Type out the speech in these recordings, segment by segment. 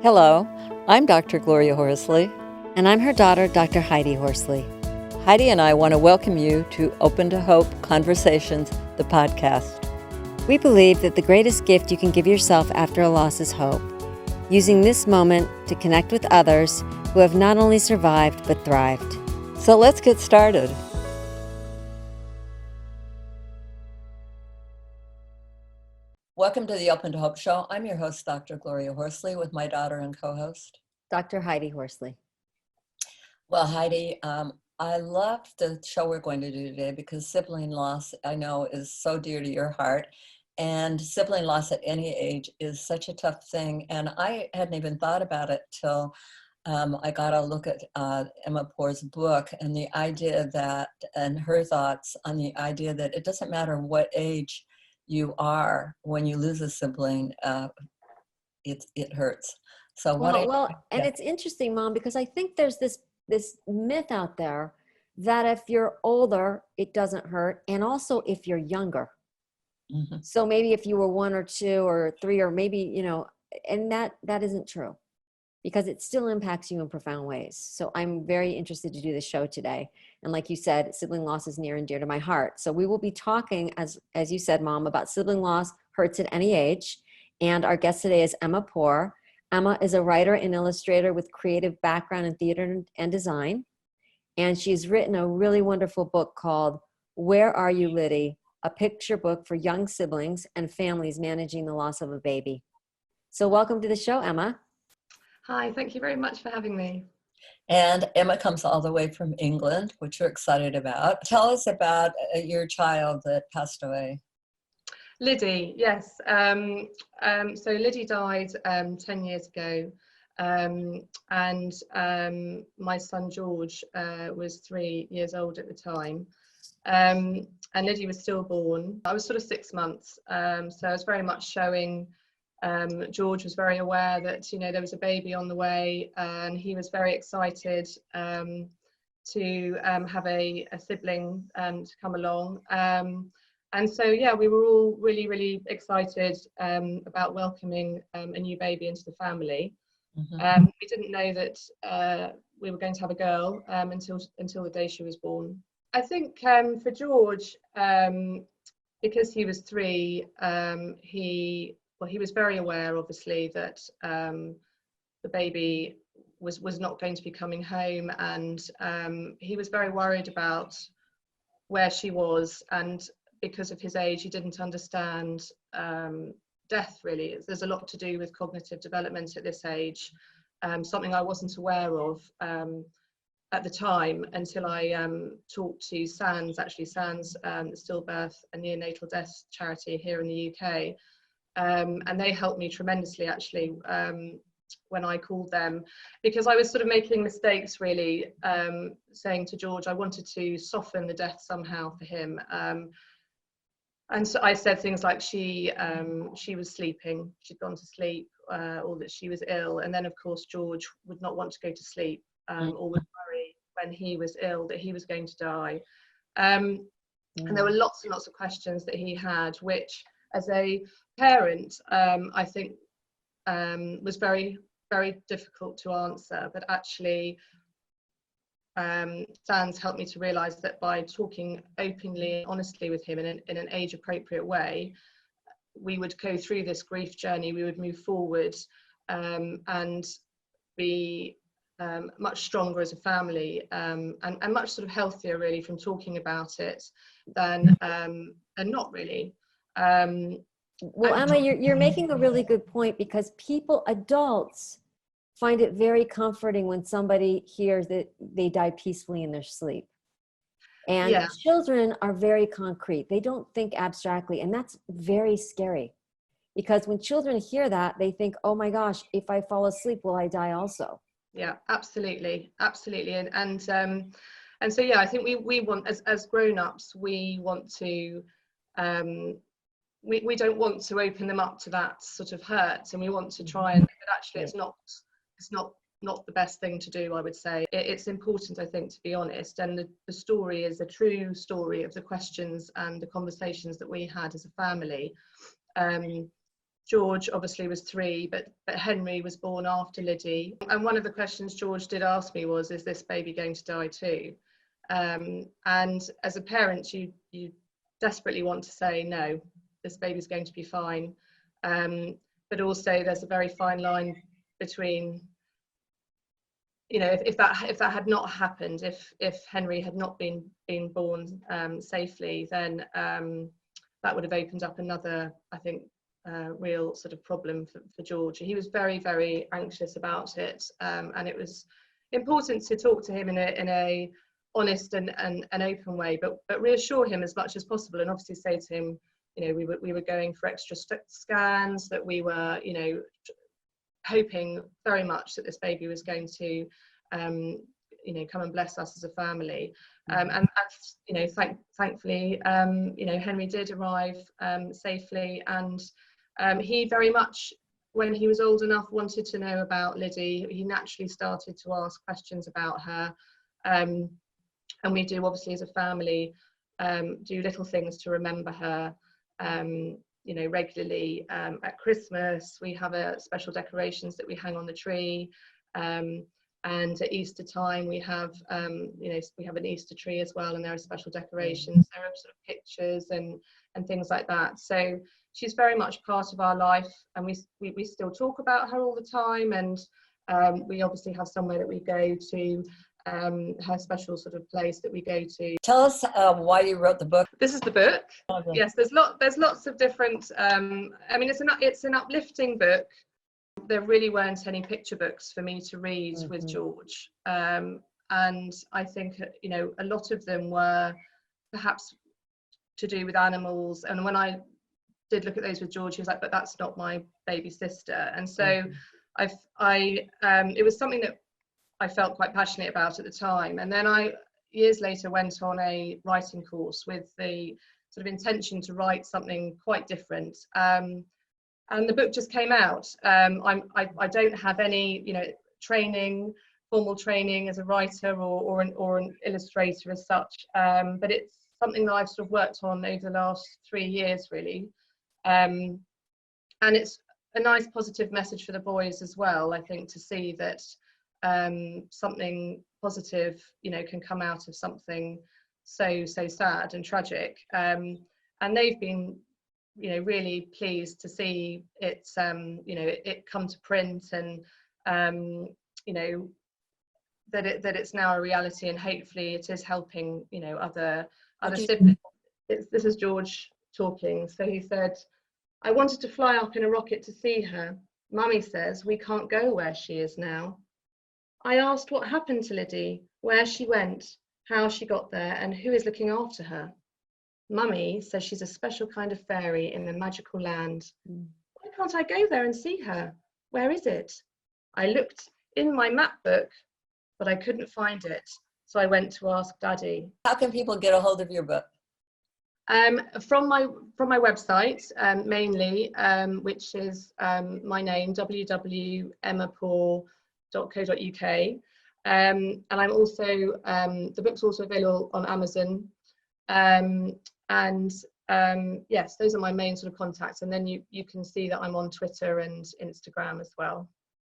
Hello, I'm Dr. Gloria Horsley. And I'm her daughter, Dr. Heidi Horsley. Heidi and I want to welcome you to Open to Hope Conversations, the podcast. We believe that the greatest gift you can give yourself after a loss is hope, using this moment to connect with others who have not only survived but thrived. So let's get started. Welcome to the Open to Hope Show. I'm your host, Dr. Gloria Horsley, with my daughter and co-host, Dr. Heidi Horsley. Well, Heidi, I love the show we're going to do today because sibling loss, I know, is so dear to your heart. And sibling loss at any age is such a tough thing. And I hadn't even thought about it till I got a look at Emma Poore's book and the idea that, and her thoughts on the idea that it doesn't matter what age you are when you lose a sibling, it hurts. So And it's interesting, Mom, because I think there's this myth out there that if you're older, it doesn't hurt, and also if you're younger. Mm-hmm. So maybe if you were 1 or 2 or 3, or maybe, and that isn't true, because it still impacts you in profound ways. So I'm very interested to do the show today. And like you said, sibling loss is near and dear to my heart. So we will be talking, as you said, Mom, about sibling loss hurts at any age. And our guest today is Emma Poore. Emma is a writer and illustrator with creative background in theater and design. And she's written a really wonderful book called Where Are You, Lydie? A picture book for young siblings and families managing the loss of a baby. So welcome to the show, Emma. Hi, thank you very much for having me. And Emma comes all the way from England, which we're excited about. Tell us about your child that passed away. Lydie, yes. So Lydie died 10 years ago. And my son George was 3 years old at the time. And Lydie was stillborn. I was sort of 6 months. So I was very much showing. George was very aware that there was a baby on the way, and he was very excited to have a sibling to come along. And so we were all really, really excited about welcoming a new baby into the family. Mm-hmm. We didn't know that we were going to have a girl until the day she was born. I think for George, because he was 3, he was very aware, obviously, that the baby was not going to be coming home, and he was very worried about where she was. And because of his age, he didn't understand death, really. There's a lot to do with cognitive development at this age, something I wasn't aware of at the time until I talked to SANS, the Stillbirth and Neonatal Death charity here in the UK. And they helped me tremendously, actually, when I called them, because I was sort of making mistakes, really, saying to George I wanted to soften the death somehow for him. And so I said things like she was sleeping, she'd gone to sleep, or that she was ill. And then, of course, George would not want to go to sleep, or would worry when he was ill that he was going to die. And there were lots and lots of questions that he had, which, as a parent, I think was very, very difficult to answer. But actually, SANS helped me to realise that by talking openly and honestly with him in an age-appropriate way, we would go through this grief journey, we would move forward, and be much stronger as a family, and much sort of healthier, really, from talking about it than not, really. Well, Emma, you're making a really good point, because adults find it very comforting when somebody hears that they die peacefully in their sleep. And children are very concrete. They don't think abstractly, and that's very scary, because when children hear that, they think, oh my gosh, if I fall asleep, will I die also? Yeah, absolutely. And so I think we want, as grown-ups, we want to we don't want to open them up to that sort of hurt, and we want to try and, but actually it's not the best thing to do, I would say. It's important, I think, to be honest, and the story is a true story of the questions and the conversations that we had as a family. George obviously was 3, but Henry was born after Lydie. And one of the questions George did ask me was, is this baby going to die too? And as a parent, you desperately want to say, no, this baby's going to be fine. But also there's a very fine line between, you know, if that had not happened, if Henry had not been born safely, then that would have opened up another, I think, real sort of problem for George. He was very, very anxious about it, and it was important to talk to him in a honest and open way, but reassure him as much as possible, and obviously say to him, you know, we were going for extra scans, that we were, you know, hoping very much that this baby was going to you know, come and bless us as a family. And you know, thankfully, you know, Henry did arrive safely, and he very much, when he was old enough, wanted to know about Lydie. He naturally started to ask questions about her, and we do, obviously, as a family, do little things to remember her. You know, regularly at Christmas we have special decorations that we hang on the tree, and at Easter time we have you know, we have an Easter tree as well, and there are special decorations, there are sort of pictures and things like that. So she's very much part of our life, and we still talk about her all the time, and we obviously have somewhere that we go to, her special sort of place that we go to. Tell us why you wrote the book. This is the book. Okay. Yes, there's lots of different, I mean, it's an uplifting book. There really weren't any picture books for me to read with George, and I think, you know, a lot of them were perhaps to do with animals, and when I did look at those with George, he was like, but that's not my baby sister. And so it was something that I felt quite passionate about at the time, and then I years later went on a writing course with the sort of intention to write something quite different, and the book just came out. I don't have any, you know, formal training as a writer or an illustrator as such, but it's something that I've sort of worked on over the last 3 years, really, and it's a nice positive message for the boys as well, I think, to see that something positive, you know, can come out of something so sad and tragic, and they've been, you know, really pleased to see it, you know, it come to print, and you know, that it's now a reality, and hopefully it is helping, you know, other siblings. This is George talking. So he said, I wanted to fly up in a rocket to see her. Mummy says we can't go where she is now. I asked what happened to Lydie, where she went, how she got there, and who is looking after her. Mummy says she's a special kind of fairy in the magical land. Why can't I go there and see her? Where is it? I looked in my map book, but I couldn't find it. So I went to ask Daddy. How can people get a hold of your book? From my website, mainly, which is my name, www.emmapoore.co.uk, and I'm also, the book's also available on Amazon, and yes, those are my main sort of contacts, and then you can see that I'm on Twitter and Instagram as well.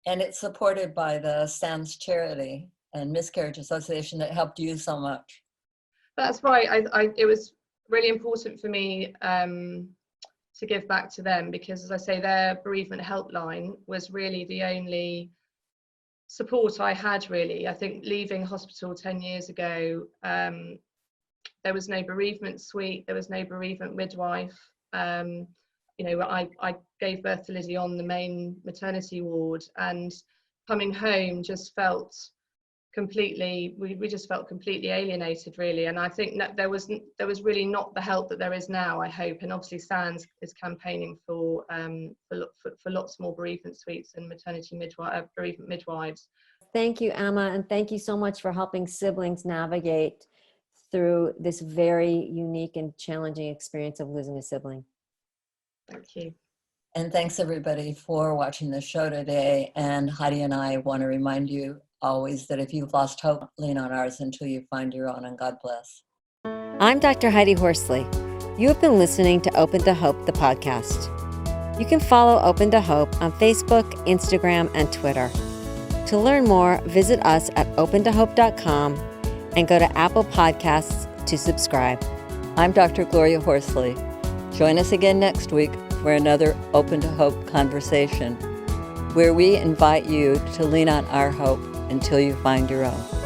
And it's supported by the SANS Charity and Miscarriage Association that helped you so much. That's right. It was really important for me to give back to them, because, as I say, their bereavement helpline was really the only support I had, really. I think leaving hospital 10 years ago, there was no bereavement suite, there was no bereavement midwife. You know, I gave birth to Lydie on the main maternity ward, and coming home just felt completely, we just felt completely alienated, really. And I think that there was really not the help that there is now, I hope. And obviously SANS is campaigning for lots more bereavement suites and maternity bereavement midwives. Thank you, Emma, and thank you so much for helping siblings navigate through this very unique and challenging experience of losing a sibling. Thank you. And thanks everybody for watching the show today. And Heidi and I want to remind you always that if you've lost hope, lean on ours until you find your own, and God bless. I'm Dr. Heidi Horsley. You have been listening to Open to Hope, the podcast. You can follow Open to Hope on Facebook, Instagram, and Twitter. To learn more, visit us at opentohope.com and go to Apple Podcasts to subscribe. I'm Dr. Gloria Horsley. Join us again next week for another Open to Hope conversation, where we invite you to lean on our hope until you find your own.